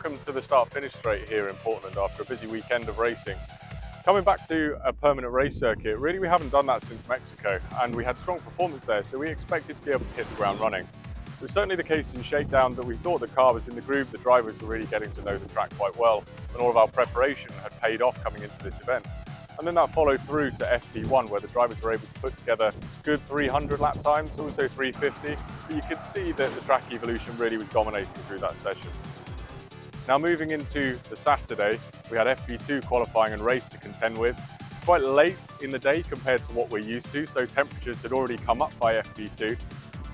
welcome to the start-finish straight here in Portland after a busy weekend of racing. Coming back to a permanent race circuit, really we haven't done that since Mexico, and we had strong performance there, so we expected to be able to hit the ground running. It was certainly the case in shakedown that we thought the car was in the groove, the drivers were really getting to know the track quite well, and all of our preparation had paid off coming into this event. And then that followed through to FP1, where the drivers were able to put together good 300 lap times, also 350, but you could see that the track evolution really was dominating through that session. Now moving into the Saturday, we had FP2 qualifying and race to contend with. It's quite late in the day compared to what we're used to, so temperatures had already come up by FP2.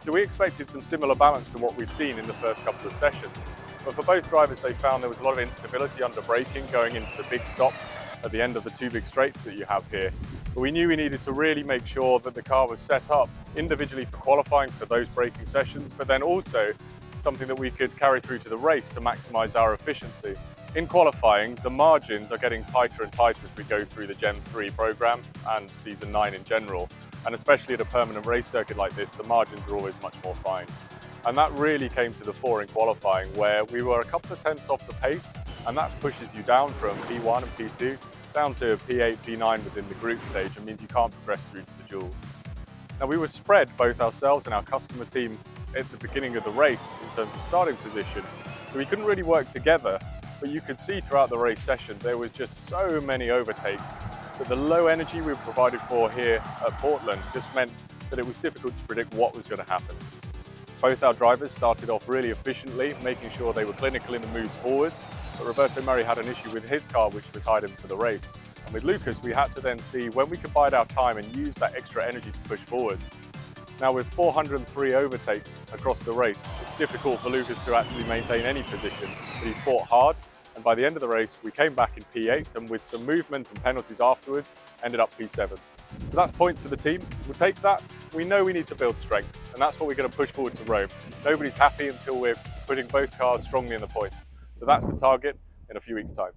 So we expected some similar balance to what we'd seen in the first couple of sessions. But for both drivers, they found there was a lot of instability under braking going into the big stops at the end of the two big straights that you have here. But we knew we needed to really make sure that the car was set up individually for qualifying for those braking sessions, but then also something that we could carry through to the race to maximize our efficiency. In qualifying, the margins are getting tighter and tighter as we go through the Gen 3 program and Season 9 in general. And especially at a permanent race circuit like this, the margins are always much more fine. And that really came to the fore in qualifying, where we were a couple of tenths off the pace, and that pushes you down from P1 and P2 down to P8, P9 within the group stage, and means you can't progress through to the duels. Now we were spread, both ourselves and our customer team, at the beginning of the race in terms of starting position, so we couldn't really work together, but you could see throughout the race session there was just so many overtakes that the low energy we were provided for here at Portland just meant that it was difficult to predict what was going to happen. Both our drivers started off really efficiently, making sure they were clinical in the moves forwards, but Roberto Murray had an issue with his car which retired him for the race. And with Lucas, we had to then see when we could bide our time and use that extra energy to push forwards. Now with 403 overtakes across the race, it's difficult for Lucas to actually maintain any position, but he fought hard, and by the end of the race we came back in P8, and with some movement and penalties afterwards ended up P7. So that's points for the team. We'll take that. We know we need to build strength, and that's what we're going to push forward to Rome. Nobody's happy until we're putting both cars strongly in the points. So that's the target in a few weeks' time.